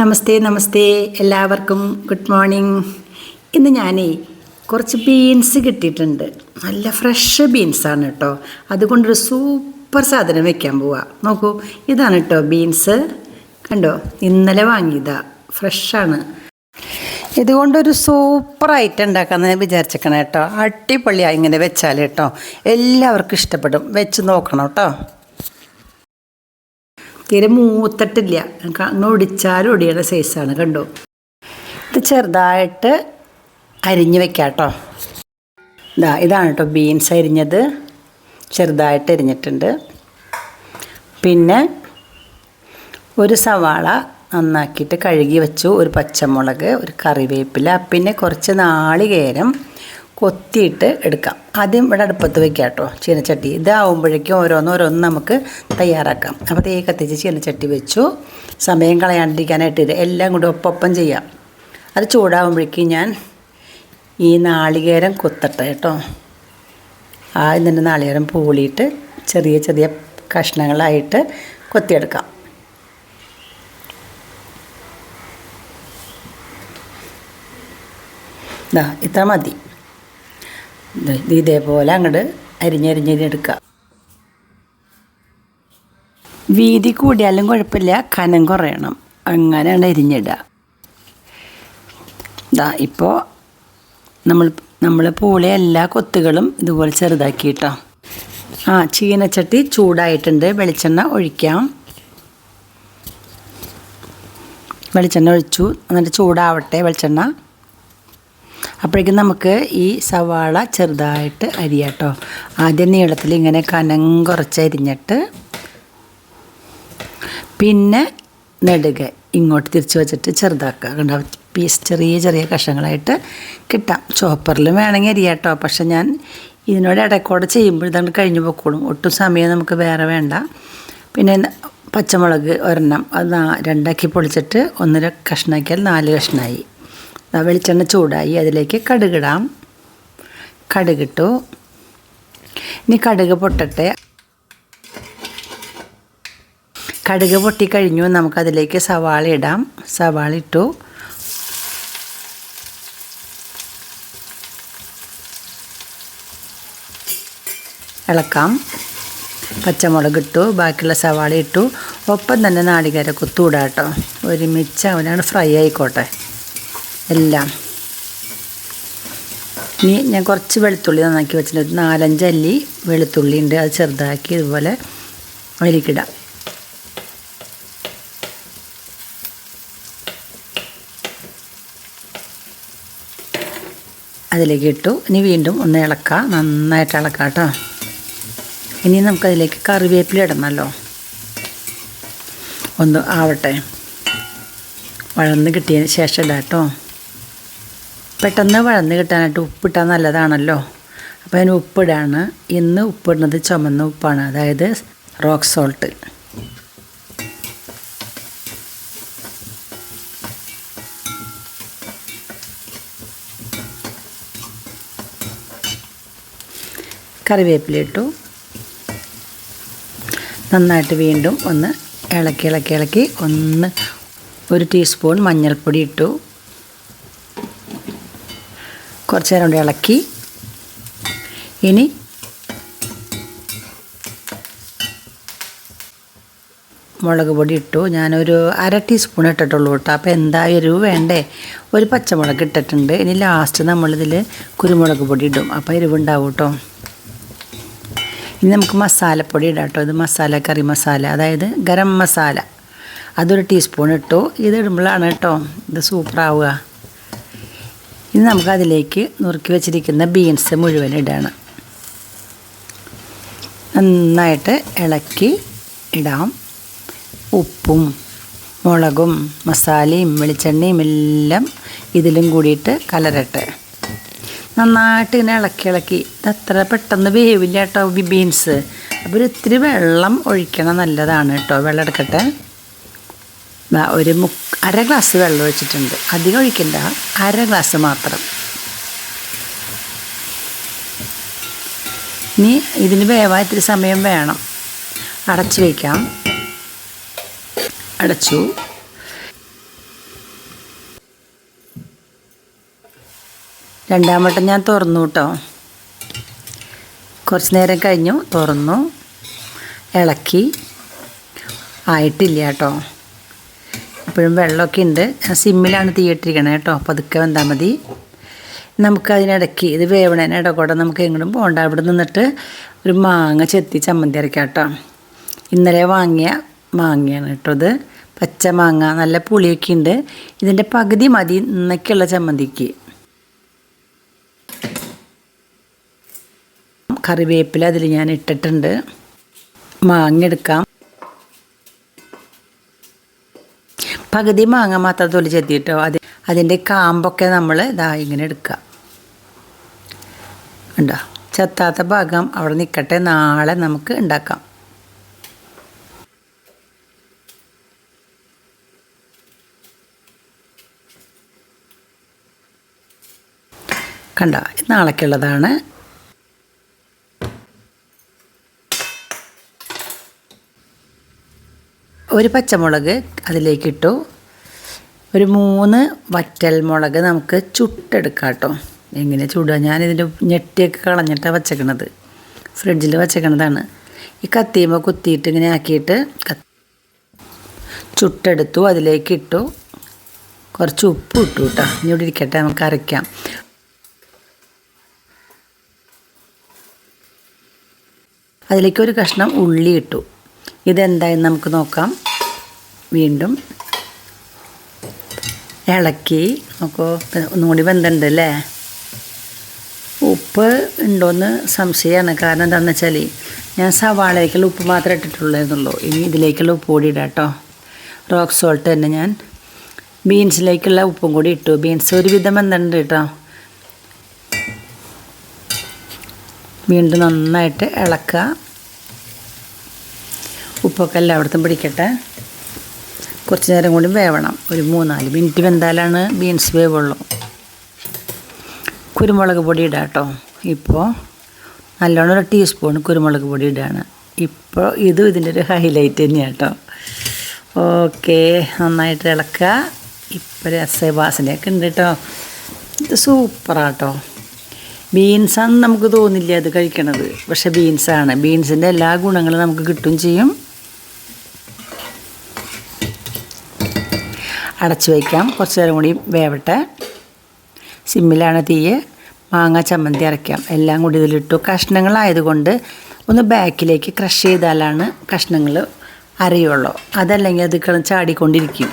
നമസ്തേ നമസ്തേ എല്ലാവർക്കും good morning. ഇന്ന് ഞാനേ കുറച്ച് ബീൻസ് കിട്ടിയിട്ടുണ്ട്. നല്ല ഫ്രഷ് ബീൻസാണ് കേട്ടോ. അതുകൊണ്ടൊരു സൂപ്പർ സാധനം വെക്കാൻ പോവാ. നോക്കൂ, ഇതാണ് കേട്ടോ ബീൻസ്. കണ്ടോ, ഇന്നലെ വാങ്ങിയതാ, ഫ്രഷാണ്. ഇതുകൊണ്ടൊരു സൂപ്പർ ഐറ്റം ഉണ്ടാക്കാമെന്ന് വിചാരിച്ചേക്കണം കേട്ടോ. അടിപൊളിയായി ഇങ്ങനെ വെച്ചാൽ കേട്ടോ എല്ലാവർക്കും ഇഷ്ടപ്പെടും. വെച്ച് നോക്കണം കേട്ടോ. തീരെ മൂത്തിട്ടില്ല, ഒടിച്ചാലും ഒടിയുടെ സൈസാണ്. കണ്ടോ, ഇത് ചെറുതായിട്ട് അരിഞ്ഞ് വെക്കാം കേട്ടോ. ഇതാണ് കേട്ടോ ബീൻസ് അരിഞ്ഞത്, ചെറുതായിട്ട് അരിഞ്ഞിട്ടുണ്ട്. പിന്നെ ഒരു സവാള നന്നാക്കിയിട്ട് കഴുകി വെച്ചു, ഒരു പച്ചമുളക്, ഒരു കറിവേപ്പില, പിന്നെ കുറച്ച് നാളികേരം കൊത്തിയിട്ട് എടുക്കാം. ആദ്യം ഇവിടെ അടുപ്പത്ത് വെക്കാം കേട്ടോ ചീനച്ചട്ടി. ഇതാവുമ്പോഴേക്കും ഓരോന്നോരോന്ന് നമുക്ക് തയ്യാറാക്കാം. അപ്പോൾ തേ കത്തിച്ച് ചീനച്ചട്ടി വെച്ചു. സമയം കളയാണ്ടിരിക്കാനായിട്ട് എല്ലാം കൂടി ഒപ്പം ചെയ്യാം. അത് ചൂടാകുമ്പോഴേക്കും ഞാൻ ഈ നാളികേരം കൊത്തട്ടെ കേട്ടോ. ആദ്യം തന്നെ നാളികേരം പൂളിയിട്ട് ചെറിയ ചെറിയ കഷ്ണങ്ങളായിട്ട് കൊത്തിയെടുക്കാം. ഇത്ര മതി. ഇതേപോലെ അങ്ങോട്ട് അരിഞ്ഞെടുക്കുക. വീതി കൂടിയാലും കുഴപ്പമില്ല, കനം കുറയണം, അങ്ങനെയാണ് അരിഞ്ഞിടുക. ഇപ്പോൾ നമ്മൾ പൂളിയ എല്ലാ കൊത്തുകളും ഇതുപോലെ ചെറുതാക്കിയിട്ടോ. ചീനച്ചട്ടി ചൂടായിട്ടുണ്ട്. വെളിച്ചെണ്ണ ഒഴിക്കാം. വെളിച്ചെണ്ണ ഒഴിച്ചു, എന്നിട്ട് ചൂടാവട്ടെ വെളിച്ചെണ്ണ. അപ്പോഴേക്കും നമുക്ക് ഈ സവാള ചെറുതായിട്ട് അരിയാം കേട്ടോ. ആദ്യം നീളത്തിൽ ഇങ്ങനെ കനം കുറച്ച് അരിഞ്ഞിട്ട് പിന്നെ നെടുകെ ഇങ്ങോട്ട് തിരിച്ച് വെച്ചിട്ട് ചെറുതാക്കുക. കണ്ട പീസ് ചെറിയ ചെറിയ കഷ്ണങ്ങളായിട്ട് കിട്ടാം. ചോപ്പറിലും വേണമെങ്കിൽ അരിയാം കേട്ടോ. പക്ഷെ ഞാൻ ഇതിനോട് ഇടയ്ക്കോടെ ചെയ്യുമ്പോൾ ഇതങ്ങ് കഴിഞ്ഞ് പോക്കോളും. ഒട്ടും സമയം നമുക്ക് വേറെ വേണ്ട. പിന്നെ പച്ചമുളക് ഒരെണ്ണം, അത് രണ്ടാക്കി പൊളിച്ചിട്ട് 1.5 കഷ്ണമാക്കിയാൽ 4 കഷ്ണമായി. വെളിച്ചെണ്ണ ചൂടായി, അതിലേക്ക് കടുകിടാം. കടുകിട്ടു. ഇനി കടുക് പൊട്ടട്ടെ. കടുക് പൊട്ടിക്കഴിഞ്ഞു. നമുക്കതിലേക്ക് സവാള ഇടാം. സവാള ഇട്ടു. ഇളക്കാം. പച്ചമുളക് ഇട്ടു, ബാക്കിയുള്ള സവാള ഇട്ടു. ഒപ്പം തന്നെ നാളികേര കൊത്തൂടാം കേട്ടോ. ഒരുമിച്ച് അവനാണ് ഫ്രൈ ആയിക്കോട്ടെ എല്ലാം. ഇനി ഞാൻ കുറച്ച് വെളുത്തുള്ളി നന്നാക്കി വെച്ചിട്ടുണ്ട്. 4-5 അല്ലി വെളുത്തുള്ളി ഉണ്ട്. അത് ചെറുതാക്കി ഇതുപോലെ അതിലേക്കിടാം. അതിലേക്ക് ഇട്ടു. ഇനി വീണ്ടും ഒന്ന് ഇളക്കാം, നന്നായിട്ട് ഇളക്കാം കേട്ടോ. ഇനി നമുക്കതിലേക്ക് കറിവേപ്പില ഇടണമല്ലോ. ഒന്ന് ആവട്ടെ, വഴന്ന് കിട്ടിയതിന് ശേഷം ഇടാം കേട്ടോ. പെട്ടെന്ന് വഴന്ന് കിട്ടാനായിട്ട് ഉപ്പിട്ടാൽ നല്ലതാണല്ലോ. അപ്പോൾ അതിന് ഉപ്പിടാണ്. ഇന്ന് ഉപ്പിടുന്നത് ചുമന്ന ഉപ്പാണ്, അതായത് റോക്ക് സോൾട്ട്. കറിവേപ്പില ഇട്ടു. നന്നായിട്ട് വീണ്ടും ഒന്ന് ഇളക്കി ഒന്ന് 1 ടീസ്പൂൺ മഞ്ഞൾപ്പൊടി ഇട്ടു. കുറച്ച് നേരം കൊണ്ട് ഇളക്കി. ഇനി മുളക് പൊടി ഇട്ടു. ഞാനൊരു 1/2 ടീസ്പൂൺ ഇട്ടിട്ടുള്ളൂ കേട്ടോ. അപ്പോൾ എന്താ എരിവ് വേണ്ടേ, ഒരു പച്ചമുളക് ഇട്ടിട്ടുണ്ട്. ഇനി ലാസ്റ്റ് നമ്മളിതിൽ കുരുമുളക് പൊടി ഇടും, അപ്പോൾ എരിവുണ്ടാവും കേട്ടോ. ഇനി നമുക്ക് മസാലപ്പൊടി ഇടാം കേട്ടോ. ഇത് കറി മസാല, അതായത് ഗരം മസാല, അതൊരു ടീസ്പൂൺ ഇട്ടു. ഇത് ഇടുമ്പോഴാണ് കേട്ടോ ഇത് സൂപ്പറാവുക. ഇനി നമുക്കതിലേക്ക് നുറുക്കി വെച്ചിരിക്കുന്ന ബീൻസ് മുഴുവൻ ഇടണം. നന്നായിട്ട് ഇളക്കി ഇടാം. ഉപ്പും മുളകും മസാലയും വെളിച്ചെണ്ണയും എല്ലാം ഇതിലും കൂടിയിട്ട് കലരട്ടെ. നന്നായിട്ട് ഇങ്ങനെ ഇളക്കി. ഇതത്ര പെട്ടെന്ന് വേവില്ല കേട്ടോ ബീൻസ്. അപ്പോൾ ഇത്തിരി വെള്ളം ഒഴിക്കണം, നല്ലതാണ് കേട്ടോ. വെള്ളം എടുക്കട്ടെ. ഒരു 1/2 ഗ്ലാസ് വെള്ളം ഒഴിച്ചിട്ടുണ്ട്. അധികം ഒഴിക്കണ്ട, 1/2 ഗ്ലാസ് മാത്രം. ഇനി ഇതിന് വേവാൻ ഇത്തിരി സമയം വേണം. അടച്ചു വയ്ക്കാം. അടച്ചു. രണ്ടാം വട്ടം ഞാൻ തുറന്നു കേട്ടോ. കുറച്ച് നേരം കഴിഞ്ഞു, തുറന്നു, ഇളക്കി. ആയിട്ടില്ല കേട്ടോ, ഇപ്പോഴും വെള്ളമൊക്കെ ഉണ്ട്. സിമ്മിലാണ് തീയിട്ടിരിക്കണേ കേട്ടോ, പതുക്കെ വെന്താൽ മതി. നമുക്കതിനിടയ്ക്ക് ഇത് വേവണേനെ ഇടകൂടെ നമുക്ക് എങ്ങോട്ടും പോകണ്ട. അവിടെ നിന്നിട്ട് ഒരു മാങ്ങ ചെത്തി ചമ്മന്തി അരയ്ക്കാം കേട്ടോ. ഇന്നലെ വാങ്ങിയ മാങ്ങയാണ് കേട്ടോ ഇത്, പച്ച മാങ്ങ, നല്ല പുളിയൊക്കെ ഉണ്ട്. ഇതിൻ്റെ പകുതി മതി ഇന്നൊക്കെയുള്ള ചമ്മന്തിക്ക്. കറിവേപ്പില അതിൽ ഞാൻ ഇട്ടിട്ടുണ്ട്. മാങ്ങ എടുക്കാം. പകുതി മാങ്ങ മാത്രം തൊലി ചെത്തിയിട്ടോ. അതിൻ്റെ കാമ്പൊക്കെ നമ്മൾ ഇതാ ഇങ്ങനെ എടുക്കുക. ഉണ്ടോ, ചെത്താത്ത ഭാഗം അവിടെ നിൽക്കട്ടെ, നാളെ നമുക്ക് ഉണ്ടാക്കാം. കണ്ടോ, നാളേക്കുള്ളതാണ്. ഒരു പച്ചമുളക് അതിലേക്കിട്ടു. ഒരു 3 വറ്റൽ മുളക് നമുക്ക് ചുട്ടെടുക്കാം കേട്ടോ. എങ്ങനെ ചുടുക, ഞാനിതിൻ്റെ ഞെട്ടിയൊക്കെ കളഞ്ഞിട്ടാണ് വച്ചേക്കണത്, ഫ്രിഡ്ജിൽ വച്ചേക്കണതാണ്. ഈ കത്തിയുമ്പോൾ കുത്തിയിട്ട് ഇങ്ങനെ ആക്കിയിട്ട് ചുട്ടെടുത്തു. അതിലേക്കിട്ടു. കുറച്ച് ഉപ്പ് ഇട്ടു കേട്ടോ. ഇനി ഇവിടെ ഇരിക്കട്ടെ, നമുക്ക് അരയ്ക്കാം. അതിലേക്ക് ഒരു കഷ്ണം ഉള്ളി ഇട്ടു. ഇതെന്തായെന്ന് നമുക്ക് നോക്കാം. വീണ്ടും ഇളക്കി നോക്കൂ, ഒന്നുകൂടി വെന്തുണ്ട് അല്ലേ. ഉപ്പ് ഉണ്ടോയെന്ന് സംശയമാണ്. കാരണം എന്താണെന്ന് വെച്ചാൽ ഞാൻ സവാളയിലേക്കുള്ള ഉപ്പ് മാത്രമേ ഇട്ടിട്ടുള്ളൂ. ഇനി ഇതിലേക്കുള്ള ഉപ്പ് കൂടി ഇടാം കേട്ടോ. റോക്ക് സോൾട്ട് തന്നെ ഞാൻ ബീൻസിലേക്കുള്ള ഉപ്പും കൂടി ഇട്ടു. ബീൻസ് ഒരുവിധം വെന്തുണ്ട് കേട്ടോ. വീണ്ടും നന്നായിട്ട് ഇളക്കുക. ഉപ്പൊക്കെ എല്ലായിടത്തും പിടിക്കട്ടെ. കുറച്ച് നേരം കൂടി വേവണം. ഒരു 3-4 മിനിറ്റ് വെന്താലാണ് ബീൻസ് വേവുള്ളൂ. കുരുമുളക് പൊടി ഇടാം കേട്ടോ. ഇപ്പോൾ നല്ലോണം ഒരു ടീസ്പൂൺ കുരുമുളക് പൊടി ഇടുകയാണ്. ഇപ്പോൾ ഇതിൻ്റെ ഒരു ഹൈലൈറ്റ് തന്നെയാണ് കേട്ടോ. ഓക്കെ, നന്നായിട്ട് ഇളക്കുക. ഇപ്പോൾ രസവാസനയൊക്കെ ഉണ്ട് കേട്ടോ. ഇത് സൂപ്പറാട്ടോ. ബീൻസാണെന്ന് നമുക്ക് തോന്നില്ല അത് കഴിക്കണത്, പക്ഷേ ബീൻസാണ്. ബീൻസിൻ്റെ എല്ലാ ഗുണങ്ങളും നമുക്ക് കിട്ടുകയും ചെയ്യും. അടച്ചു വയ്ക്കാം. കുറച്ച് നേരം കൂടി വേവട്ടെ. സിമ്മിലാണ് തീയ്. മാങ്ങ ചമ്മന്തി അരയ്ക്കാം. എല്ലാം കൂടി ഇതിലിട്ടു. കഷ്ണങ്ങളായതുകൊണ്ട് ഒന്ന് ബാക്കിലേക്ക് ക്രഷ് ചെയ്താലാണ് കഷ്ണങ്ങൾ അരയുള്ളൂ. അതല്ലെങ്കിൽ അത് ചാടിക്കൊണ്ടിരിക്കും.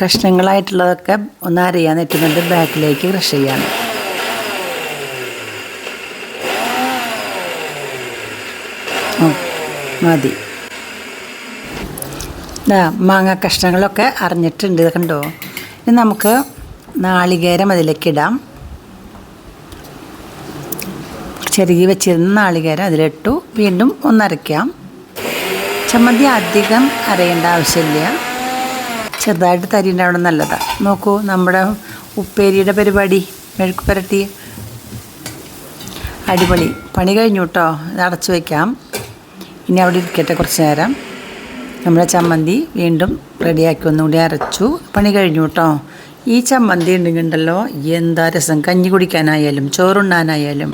കഷ്ണങ്ങളായിട്ടുള്ളതൊക്കെ ഒന്ന് അരയാൻ പറ്റുന്നുണ്ട്. ബാക്കിലേക്ക് ക്രഷ് ചെയ്യാണ്. മതി. മാങ്ങ കഷ്ണങ്ങളൊക്കെ അരഞ്ഞിട്ടുണ്ട്, കണ്ടോ. ഇനി നമുക്ക് നാളികേരം അതിലേക്ക് ഇടാം. ചെറുകി വെച്ചിരുന്ന നാളികേരം അതിലിട്ടു. വീണ്ടും ഒന്നരയ്ക്കാം. ചമ്മന്തി അധികം അരയേണ്ട ആവശ്യമില്ല, ചെറുതായിട്ട് തരിയുണ്ടാവണം, നല്ലതാണ്. നോക്കൂ, നമ്മുടെ ഉപ്പേരിയുടെ പരിപാടി മെഴുക്ക് പുരട്ടി അടിപൊളി. പണി കഴിഞ്ഞു കേട്ടോ. ഇത് അടച്ചു വയ്ക്കാം. ഇനി അവിടെ ഇരിക്കട്ടെ കുറച്ച് നേരം. നമ്മുടെ ചമ്മന്തി വീണ്ടും റെഡിയാക്കി ഒന്നുകൂടി അരച്ചു. പണി കഴിഞ്ഞു കേട്ടോ. ഈ ചമ്മന്തി ഉണ്ടെങ്കിലുണ്ടല്ലോ എന്താ രസം. കഞ്ഞി കുടിക്കാനായാലും ചോറുണ്ണാനായാലും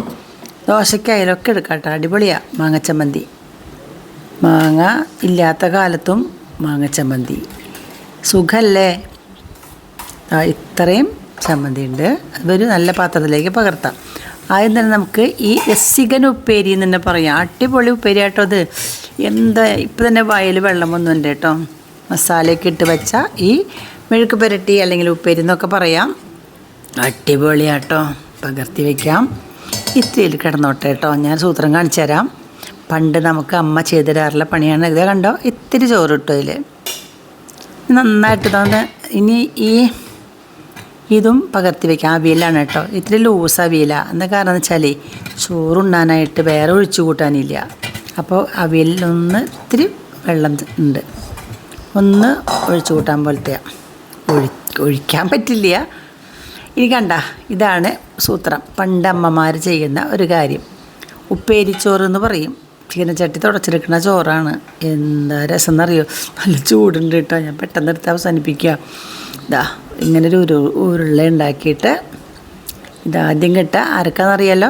ദോശയ്ക്കായാലും ഒക്കെ എടുക്കാം കേട്ടോ. അടിപൊളിയാണ് മാങ്ങച്ചമ്മന്തി. മാങ്ങ ഇല്ലാത്ത കാലത്തും മാങ്ങച്ചമ്മന്തി സുഖല്ലേ. ഇത്രയും ചമ്മന്തി ഉണ്ട്. അതൊരു നല്ല പാത്രത്തിലേക്ക് പകർത്താം. ആദ്യം തന്നെ നമുക്ക് ഈ രസികൻ ഉപ്പേരി എന്ന് തന്നെ പറയാം. അടിപൊളി ഉപ്പേരി ആട്ടോ അത്. എന്താ ഇപ്പം തന്നെ വായിൽ വെള്ളം വന്നുണ്ട് കേട്ടോ. മസാലയൊക്കെ ഇട്ട് വെച്ച ഈ മെഴുക്ക് പുരട്ടി അല്ലെങ്കിൽ ഉപ്പേരി എന്നൊക്കെ പറയാം. അടിപൊളിയാട്ടോ. പകർത്തി വയ്ക്കാം. ഇത്തിരിയിൽ കിടന്നോട്ടെ കേട്ടോ. ഞാൻ സൂത്രം കാണിച്ചു തരാം. പണ്ട് നമുക്ക് അമ്മ ചെയ്തു തരാറുള്ള പണിയാണ് ഇത്. കണ്ടോ, ഇത്തിരി ചോറ് ഇട്ടു അതിൽ. നന്നായിട്ട് തന്നെ ഇനി ഇതും പകർത്തി വയ്ക്കാം. അവിയലാണ് കേട്ടോ. ഇത്തിരി ലൂസ് അവിയലാണ്. എന്താ കാരണം എന്ന് വെച്ചാൽ ചോറുണ്ണാനായിട്ട് വേറെ ഒഴിച്ചു കൂട്ടാനില്ല. അപ്പോൾ അവിയലിലൊന്ന് ഇത്തിരി വെള്ളം ഉണ്ട്, ഒന്ന് ഒഴിച്ചു കൂട്ടാൻ പോലത്തെ. ഒഴിക്കാൻ പറ്റില്ല. ഇനി കണ്ട, ഇതാണ് സൂത്രം. പണ്ട് അമ്മമാർ ചെയ്യുന്ന ഒരു കാര്യം. ഉപ്പേരിച്ചോറ് എന്ന് പറയും. ചീനച്ചട്ടി തുടച്ചെടുക്കുന്ന ചോറാണ്. എന്താ രസം എന്നറിയോ. നല്ല ചൂടുണ്ട് കേട്ടോ. ഞാൻ പെട്ടെന്ന് എടുത്ത് അവസാനിപ്പിക്കുക. ഇതാ ഇങ്ങനൊരു ഉരുള ഉണ്ടാക്കിയിട്ട് ഇതാദ്യം കിട്ടുക ആർക്കാണെന്നറിയാലോ.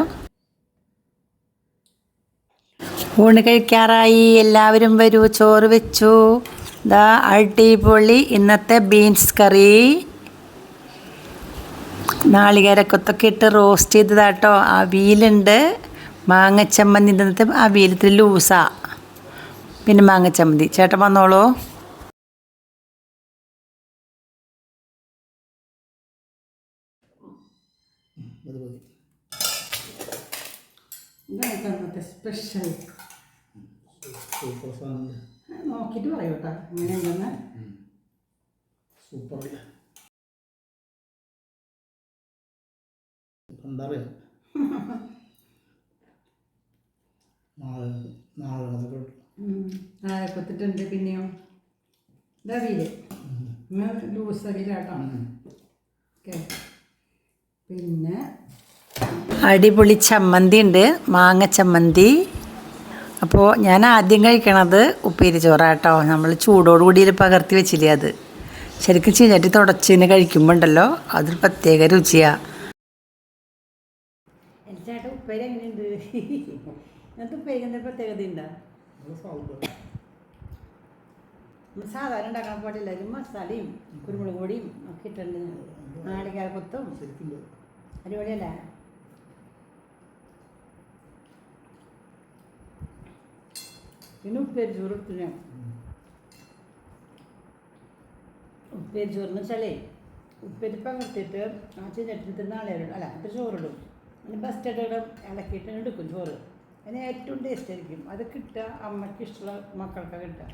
ഊണ് കഴിക്കാറായി, എല്ലാവരും വരൂ, ചോറ് വെച്ചു. ഇതാ അടിപൊളി ഇന്നത്തെ ബീൻസ് കറി, നാളികേരക്കൊത്തൊക്കെ ഇട്ട് റോസ്റ്റ് ചെയ്തതാട്ടോ. അവിയലുണ്ട്, മാങ്ങച്ചമ്മന്തി. ഇന്നത്തെ അവിയലത്തിൽ ലൂസാ, പിന്നെ മാങ്ങച്ചമ്മന്തി. ചേട്ടൻ വന്നോളൂ. സ്പെഷ്യൽ നോക്കിയിട്ട് പറയൂട്ടാ എങ്ങനെയുണ്ടെന്ന്. സൂപ്പർ. എന്താ പറയുക, നാളെപ്പത്തിട്ടുണ്ട്. പിന്നെയോ ഇതവിയില് ലൂസ് അവിയിലാട്ടോ. ഓക്കെ, പിന്നെ അടിപൊളി ചമ്മന്തി ഉണ്ട്, മാങ്ങ ചമ്മന്തി. അപ്പോൾ ഞാൻ ആദ്യം കഴിക്കണത് ഉപ്പേരി ചോറാട്ടോ. നമ്മൾ ചൂടോടുകൂടി പകർത്തി വെച്ചില്ലേ, അത് ശരിക്കും ചീഞ്ഞട്ടി തുടച്ചതിന് കഴിക്കുമ്പോൾ ഉണ്ടല്ലോ അതൊരു പ്രത്യേക രുചിയാണ്. ചേട്ടാ ഉപ്പേരി എങ്ങനെയുണ്ട്? ഇന്നത്തെ ഉപ്പേരി എന്തെങ്കിലും പ്രത്യേകത ഉണ്ടോ? സാധാരണ ഉണ്ടാക്കാൻ പാടില്ല, ഒരു മസാലയും കുരുമുളക് പൊടിയും ഒക്കെ ഇട്ടുണ്ട്, നാളികേരക്കൊത്തും. അടിപൊളിയല്ലേ? പിന്നെ ഉപ്പേരി ചോറ് എടുത്തു ഞാൻ. ഉപ്പേരി ചോറെന്ന് വെച്ചാലേ ഉപ്പേരി പകർത്തിയിട്ട് ആ ചീഞ്ഞട്ടിട്ട് നാളെ അല്ല എന്നിട്ട് ചോറിടും, അതിന് ബസ്റ്റായിട്ട് ഇളക്കിയിട്ട് എടുക്കും ചോറ്. അതിന് ഏറ്റവും ടേസ്റ്റ് ആയിരിക്കും അത് കിട്ടുക. അമ്മയ്ക്ക് ഇഷ്ടമുള്ള മക്കൾക്ക് കിട്ടുക.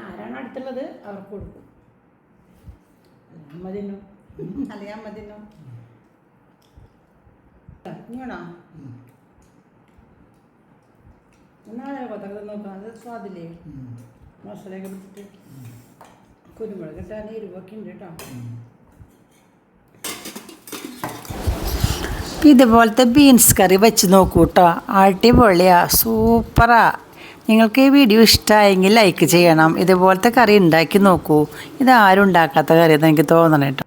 ആരാണ് അടുത്തുള്ളത് അവർക്ക് കൊടുക്കും. അമ്മ തിന്നും, അല്ലെങ്കിൽ അമ്മ തിന്നും. ഇങ്ങോണോ നാളെ കൊത്തൊക്കെ നോക്കാം, അത് സ്വാദില്ലേ. മസാലയൊക്കെ പിടിച്ചിട്ട് കുരുമുളക് ഇട്ടാൽ എരിവൊക്കെ ഉണ്ട് കേട്ടോ. ഇതുപോലത്തെ ബീൻസ് കറി വെച്ച് നോക്കൂ കേട്ടോ, അടിപൊളിയാ, സൂപ്പറാ. നിങ്ങൾക്ക് ഈ വീഡിയോ ഇഷ്ടമായെങ്കിൽ ലൈക്ക് ചെയ്യണം. ഇതുപോലത്തെ കറി ഉണ്ടാക്കി നോക്കൂ. ഇതാരും ഉണ്ടാക്കാത്ത കറിയെന്ന് എനിക്ക് തോന്നണം കേട്ടോ.